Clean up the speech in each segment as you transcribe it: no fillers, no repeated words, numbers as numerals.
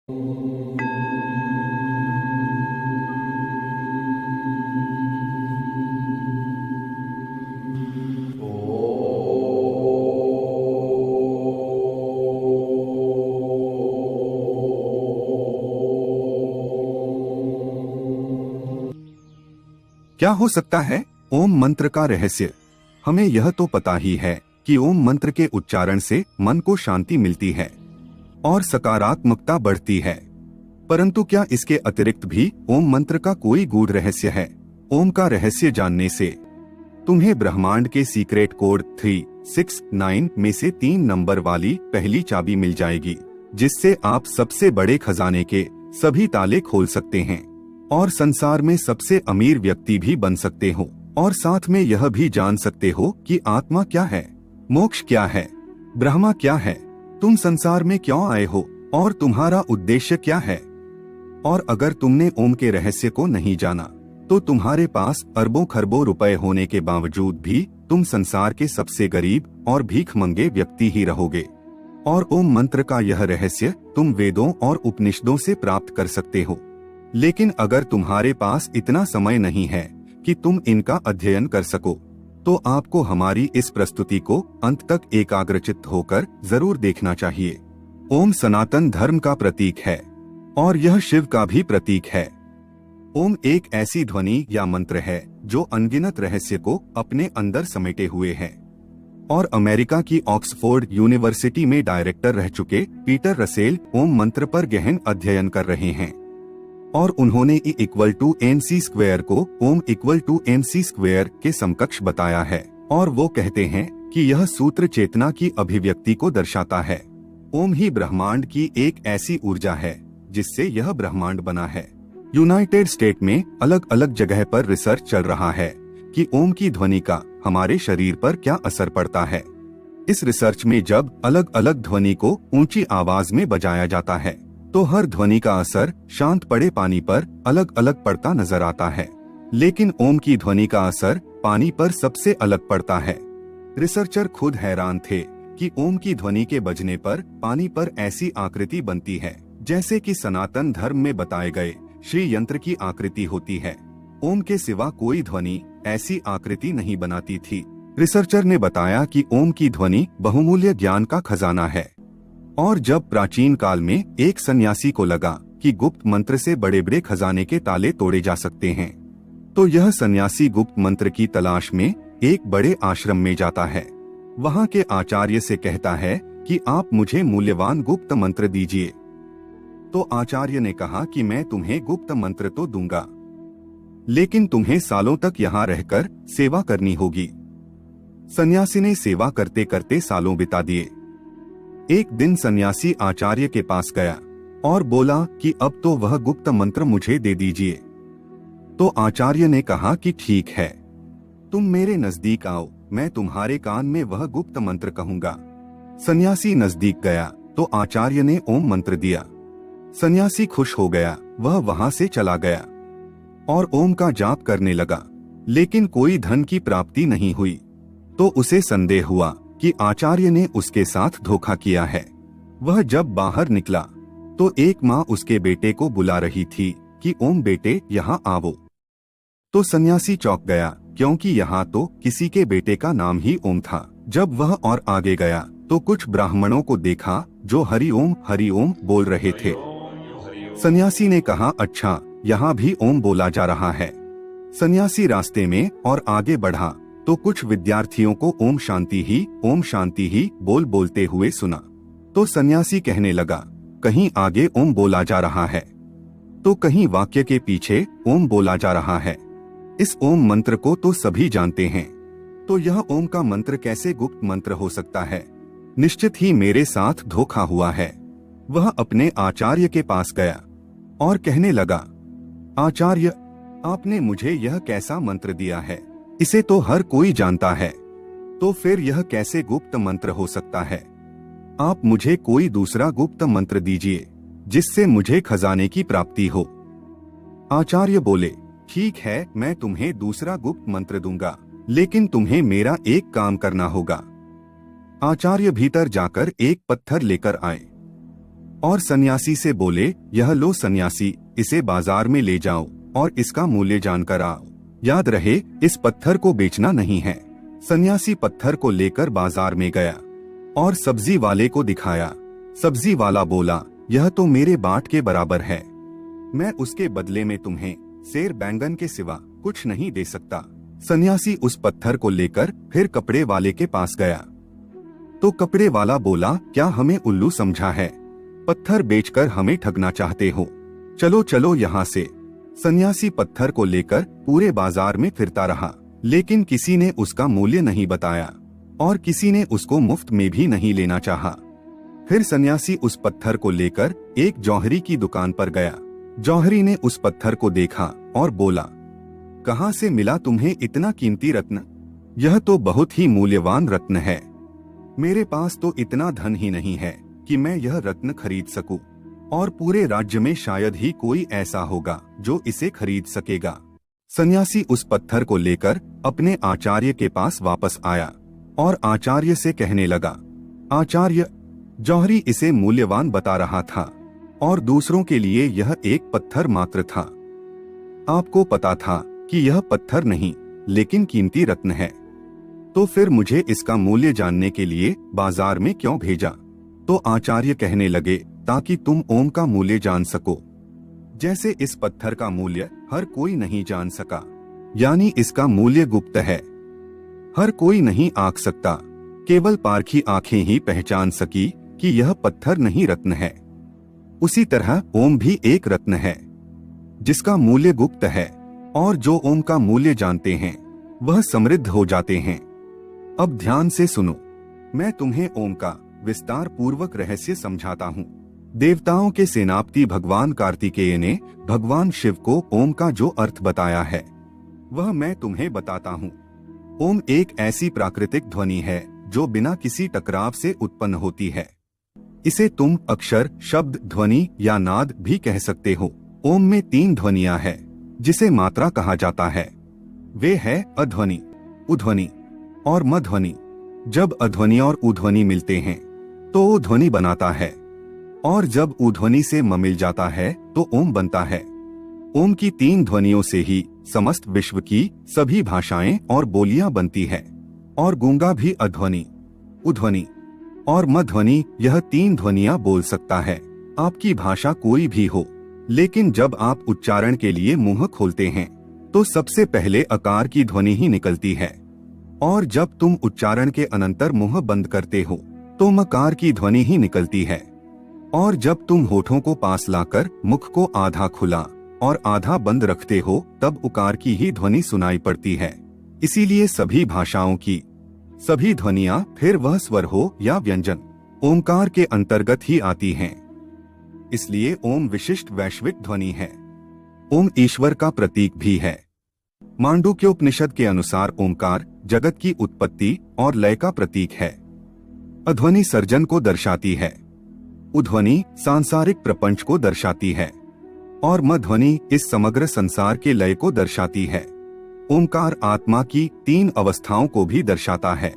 क्या हो सकता है ओम मंत्र का रहस्य? हमें यह तो पता ही है कि ओम मंत्र के उच्चारण से मन को शांति मिलती है और सकारात्मकता बढ़ती है। परंतु क्या इसके अतिरिक्त भी ओम मंत्र का कोई गूढ़ रहस्य है? ओम का रहस्य जानने से तुम्हें ब्रह्मांड के सीक्रेट कोड 369 में से 3 नंबर वाली पहली चाबी मिल जाएगी, जिससे आप सबसे बड़े खजाने के सभी ताले खोल सकते हैं और संसार में सबसे अमीर व्यक्ति भी बन सकते हो। और साथ में यह भी जान सकते हो कि आत्मा क्या है, मोक्ष क्या है, ब्रह्मा क्या है, तुम संसार में क्यों आए हो और तुम्हारा उद्देश्य क्या है। और अगर तुमने ओम के रहस्य को नहीं जाना तो तुम्हारे पास अरबों खरबों रुपए होने के बावजूद भी तुम संसार के सबसे गरीब और भीखमंगे व्यक्ति ही रहोगे। और ओम मंत्र का यह रहस्य तुम वेदों और उपनिषदों से प्राप्त कर सकते हो, लेकिन अगर तुम्हारे पास इतना समय नहीं है कि तुम इनका अध्ययन कर सको, तो आपको हमारी इस प्रस्तुति को अंत तक एकाग्रचित्त होकर जरूर देखना चाहिए। ओम सनातन धर्म का प्रतीक है और यह शिव का भी प्रतीक है। ओम एक ऐसी ध्वनि या मंत्र है जो अनगिनत रहस्य को अपने अंदर समेटे हुए है। और अमेरिका की ऑक्सफोर्ड यूनिवर्सिटी में डायरेक्टर रह चुके पीटर रसेल ओम मंत्र पर गहन अध्ययन कर रहे हैं और उन्होंने E=mc² को ओम =mc² के समकक्ष बताया है। और वो कहते हैं कि यह सूत्र चेतना की अभिव्यक्ति को दर्शाता है। ओम ही ब्रह्मांड की एक ऐसी ऊर्जा है जिससे यह ब्रह्मांड बना है। यूनाइटेड स्टेट में अलग अलग जगह पर रिसर्च चल रहा है कि ओम की ध्वनि का हमारे शरीर पर क्या असर पड़ता है। इस रिसर्च में जब अलग अलग ध्वनि को ऊंची आवाज में बजाया जाता है तो हर ध्वनि का असर शांत पड़े पानी पर अलग अलग पड़ता नजर आता है, लेकिन ओम की ध्वनि का असर पानी पर सबसे अलग पड़ता है। रिसर्चर खुद हैरान थे कि ओम की ध्वनि के बजने पर पानी पर ऐसी आकृति बनती है जैसे कि सनातन धर्म में बताए गए श्री यंत्र की आकृति होती है। ओम के सिवा कोई ध्वनि ऐसी आकृति नहीं बनाती थी। रिसर्चर ने बताया कि ओम की ध्वनि बहुमूल्य ज्ञान का खजाना है। और जब प्राचीन काल में एक सन्यासी को लगा कि गुप्त मंत्र से बड़े बड़े खजाने के ताले तोड़े जा सकते हैं, तो यह सन्यासी गुप्त मंत्र की तलाश में एक बड़े आश्रम में जाता है। वहाँ के आचार्य से कहता है कि आप मुझे मूल्यवान गुप्त मंत्र दीजिए। तो आचार्य ने कहा कि मैं तुम्हें गुप्त मंत्र तो दूंगा, लेकिन तुम्हें सालों तक यहाँ रहकर सेवा करनी होगी। सन्यासी ने सेवा करते करते सालों बिता दिए। एक दिन सन्यासी आचार्य के पास गया और बोला कि अब तो वह गुप्त मंत्र मुझे दे दीजिए। तो आचार्य ने कहा कि ठीक है, तुम मेरे नजदीक आओ, मैं तुम्हारे कान में वह गुप्त मंत्र कहूंगा। सन्यासी नजदीक गया तो आचार्य ने ओम मंत्र दिया। सन्यासी खुश हो गया, वह वहां से चला गया और ओम का जाप करने लगा, लेकिन कोई धन की प्राप्ति नहीं हुई। तो उसे संदेह हुआ कि आचार्य ने उसके साथ धोखा किया है। वह जब बाहर निकला तो एक माँ उसके बेटे को बुला रही थी कि ओम बेटे यहाँ आओ। तो सन्यासी चौंक गया, क्योंकि यहाँ तो किसी के बेटे का नाम ही ओम था। जब वह और आगे गया तो कुछ ब्राह्मणों को देखा जो हरि ओम बोल रहे थे। सन्यासी ने कहा, अच्छा, यहाँ भी ओम बोला जा रहा है। सन्यासी रास्ते में और आगे बढ़ा तो कुछ विद्यार्थियों को ओम शांति ही बोलते हुए सुना। तो सन्यासी कहने लगा, कहीं आगे ओम बोला जा रहा है तो कहीं वाक्य के पीछे ओम बोला जा रहा है। इस ओम मंत्र को तो सभी जानते हैं, तो यह ओम का मंत्र कैसे गुप्त मंत्र हो सकता है? निश्चित ही मेरे साथ धोखा हुआ है। वह अपने आचार्य के पास गया और कहने लगा, आचार्य, आपने मुझे यह कैसा मंत्र दिया है? इसे तो हर कोई जानता है, तो फिर यह कैसे गुप्त मंत्र हो सकता है? आप मुझे कोई दूसरा गुप्त मंत्र दीजिए जिससे मुझे खजाने की प्राप्ति हो। आचार्य बोले, ठीक है, मैं तुम्हें दूसरा गुप्त मंत्र दूंगा, लेकिन तुम्हें मेरा एक काम करना होगा। आचार्य भीतर जाकर एक पत्थर लेकर आए और सन्यासी से बोले, यह लो सन्यासी, इसे बाजार में ले जाओ और इसका मूल्य जानकर आओ। याद रहे, इस पत्थर को बेचना नहीं है। सन्यासी पत्थर को लेकर बाजार में गया और सब्जी वाले को दिखाया। सब्जी वाला बोला, यह तो मेरे बाट के बराबर है, मैं उसके बदले में तुम्हें सेर बैंगन के सिवा कुछ नहीं दे सकता। सन्यासी उस पत्थर को लेकर फिर कपड़े वाले के पास गया तो कपड़े वाला बोला, क्या हमें उल्लू समझा है? पत्थर बेचकर हमें ठगना चाहते हो? चलो चलो यहाँ से। सन्यासी पत्थर को लेकर पूरे बाजार में फिरता रहा, लेकिन किसी ने उसका मूल्य नहीं बताया और किसी ने उसको मुफ्त में भी नहीं लेना चाहा। फिर सन्यासी उस पत्थर को लेकर एक जौहरी की दुकान पर गया। जौहरी ने उस पत्थर को देखा और बोला, कहाँ से मिला तुम्हें इतना कीमती रत्न? यह तो बहुत ही मूल्यवान रत्न है। मेरे पास तो इतना धन ही नहीं है कि मैं यह रत्न खरीद सकूं, और पूरे राज्य में शायद ही कोई ऐसा होगा जो इसे खरीद सकेगा। सन्यासी उस पत्थर को लेकर अपने आचार्य के पास वापस आया और आचार्य से कहने लगा, आचार्य, जौहरी इसे मूल्यवान बता रहा था और दूसरों के लिए यह एक पत्थर मात्र था। आपको पता था कि यह पत्थर नहीं लेकिन कीमती रत्न है, तो फिर मुझे इसका मूल्य जानने के लिए बाजार में क्यों भेजा? तो आचार्य कहने लगे, ताकि तुम ओम का मूल्य जान सको। जैसे इस पत्थर का मूल्य हर कोई नहीं जान सका, यानी इसका मूल्य गुप्त है, हर कोई नहीं आंक सकता, केवल पारखी आंखें ही पहचान सकी कि यह पत्थर नहीं रत्न है। उसी तरह ओम भी एक रत्न है जिसका मूल्य गुप्त है, और जो ओम का मूल्य जानते हैं वह समृद्ध हो जाते हैं। अब ध्यान से सुनो, मैं तुम्हें ओम का विस्तार पूर्वक रहस्य समझाता हूँ। देवताओं के सेनापति भगवान कार्तिकेय ने भगवान शिव को ओम का जो अर्थ बताया है वह मैं तुम्हें बताता हूँ। ओम एक ऐसी प्राकृतिक ध्वनि है जो बिना किसी टकराव से उत्पन्न होती है। इसे तुम अक्षर, शब्द, ध्वनि या नाद भी कह सकते हो। ओम में 3 ध्वनियां हैं जिसे मात्रा कहा जाता है। वे है अध्वनि, उध्वनि और मध्वनि। जब अध्वनि और उध्वनि मिलते हैं तो ओ ध्वनि बनाता है, और जब उध्वनि से म मिल जाता है तो ओम बनता है। ओम की 3 ध्वनियों से ही समस्त विश्व की सभी भाषाएं और बोलियां बनती है, और गूंगा भी अध्वनि, उध्वनि और मध्वनि यह 3 ध्वनियां बोल सकता है। आपकी भाषा कोई भी हो, लेकिन जब आप उच्चारण के लिए मुंह खोलते हैं तो सबसे पहले अकार की ध्वनि ही निकलती है, और जब तुम उच्चारण के अनंतर मुंह बंद करते हो तो मकार की ध्वनि ही निकलती है, और जब तुम होठों को पास लाकर मुख को आधा खुला और आधा बंद रखते हो तब उकार की ही ध्वनि सुनाई पड़ती है। इसीलिए सभी भाषाओं की सभी ध्वनियां, फिर वह स्वर हो या व्यंजन, ओंकार के अंतर्गत ही आती हैं। इसलिए ओम विशिष्ट वैश्विक ध्वनि है। ओम ईश्वर का प्रतीक भी है। मांडूक्योपनिषद के अनुसार ओंकार जगत की उत्पत्ति और लय का प्रतीक है। अध्वनि सर्जन को दर्शाती है, उध्वनि सांसारिक प्रपंच को दर्शाती है, और मध्वनि इस समग्र संसार के लय को दर्शाती है। ओंकार आत्मा की 3 अवस्थाओं को भी दर्शाता है।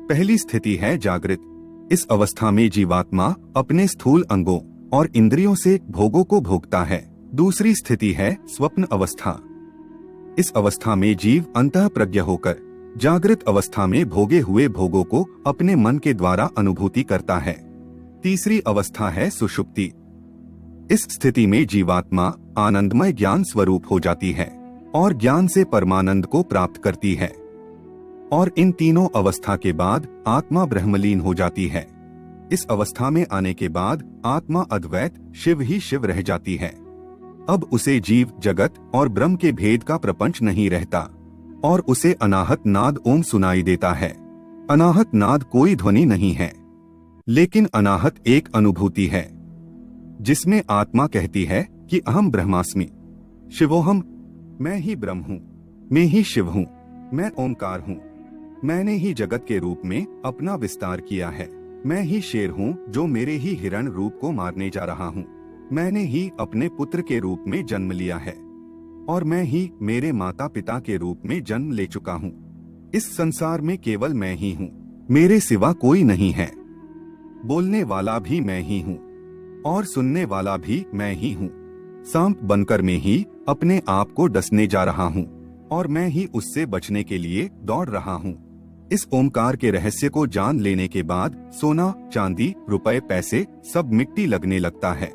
पहली स्थिति है जागृत। इस अवस्था में जीवात्मा अपने स्थूल अंगों और इंद्रियों से भोगों को भोगता है। दूसरी स्थिति है स्वप्न अवस्था। इस अवस्था में जीव अंतः प्रज्ञ होकर जागृत अवस्था में भोगे हुए भोगों को अपने मन के द्वारा अनुभूति करता है। तीसरी अवस्था है सुषुप्ति। इस स्थिति में जीवात्मा आनंदमय ज्ञान स्वरूप हो जाती है और ज्ञान से परमानंद को प्राप्त करती है, और इन तीनों अवस्था के बाद आत्मा ब्रह्मलीन हो जाती है। इस अवस्था में आने के बाद आत्मा अद्वैत शिव ही शिव रह जाती है। अब उसे जीव, जगत और ब्रह्म के भेद का प्रपंच नहीं रहता, और उसे अनाहत नाद ओम सुनाई देता है। अनाहत नाद कोई ध्वनि नहीं है, लेकिन अनाहत एक अनुभूति है जिसमें आत्मा कहती है कि अहम ब्रह्मास्मि, शिवोहम, मैं ही ब्रह्म हूँ, मैं ही शिव हूँ, मैं ओंकार हूँ, मैंने ही जगत के रूप में अपना विस्तार किया है, मैं ही शेर हूँ जो मेरे ही हिरण रूप को मारने जा रहा हूँ, मैंने ही अपने पुत्र के रूप में जन्म लिया है, और मैं ही मेरे माता पिता के रूप में जन्म ले चुका हूँ। इस संसार में केवल मैं ही हूँ, मेरे सिवा कोई नहीं है, बोलने वाला भी मैं ही हूँ। और सुनने वाला भी मैं ही हूँ। सांप बनकर मैं ही अपने आप को डसने जा रहा हूँ और मैं ही उससे बचने के लिए दौड़ रहा हूँ। इस ओमकार के रहस्य को जान लेने के बाद सोना, चांदी, रुपए, पैसे सब मिट्टी लगने लगता है,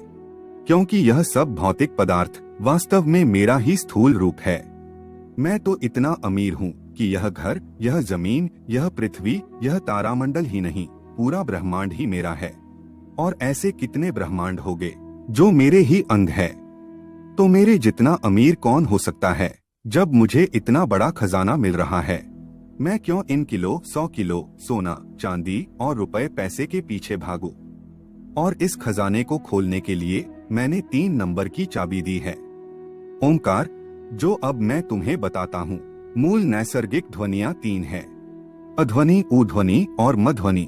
क्योंकि यह सब भौतिक पदार्थ वास्तव में मेरा ही स्थूल रूप है। मैं तो इतना अमीर हूँ कि यह घर, यह जमीन, यह पृथ्वी, यह तारामंडल ही नहीं, पूरा ब्रह्मांड ही मेरा है। और ऐसे कितने ब्रह्मांड होंगे जो मेरे ही अंग है। तो मेरे जितना अमीर कौन हो सकता है जब मुझे इतना बड़ा खजाना मिल रहा है। मैं क्यों इन किलो 100 किलो सोना, चांदी और रुपए पैसे के पीछे भागूं? और इस खजाने को खोलने के लिए मैंने 3 नंबर की चाबी दी है, ओमकार, जो अब मैं तुम्हें बताता हूँ। मूल नैसर्गिक ध्वनियाँ 3 है, अध्वनि, उध्वनि और मध्वनि।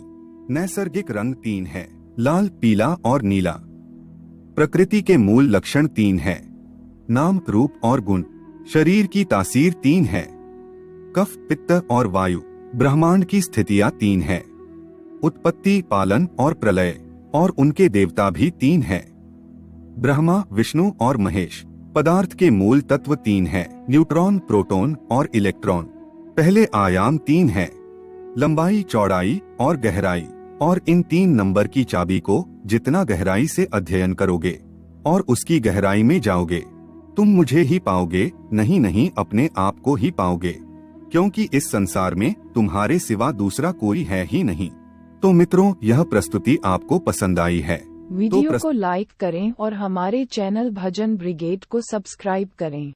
नैसर्गिक रंग 3 है, लाल, पीला और नीला। प्रकृति के मूल लक्षण 3 है, नाम, रूप और गुण। शरीर की तासीर 3 है, कफ, पित्त और वायु। ब्रह्मांड की स्थितियां 3 है, उत्पत्ति, पालन और प्रलय। और उनके देवता भी 3 है, ब्रह्मा, विष्णु और महेश। पदार्थ के मूल तत्व 3 है, न्यूट्रॉन, प्रोटॉन और इलेक्ट्रॉन। पहले आयाम 3 है, लंबाई, चौड़ाई और गहराई। और इन 3 नंबर की चाबी को जितना गहराई से अध्ययन करोगे और उसकी गहराई में जाओगे, तुम मुझे ही पाओगे, नहीं अपने आप को ही पाओगे, क्योंकि इस संसार में तुम्हारे सिवा दूसरा कोई है ही नहीं। तो मित्रों, यह प्रस्तुति आपको पसंद आई है वीडियो को लाइक करें और हमारे चैनल भजन ब्रिगेड को सब्सक्राइब करें।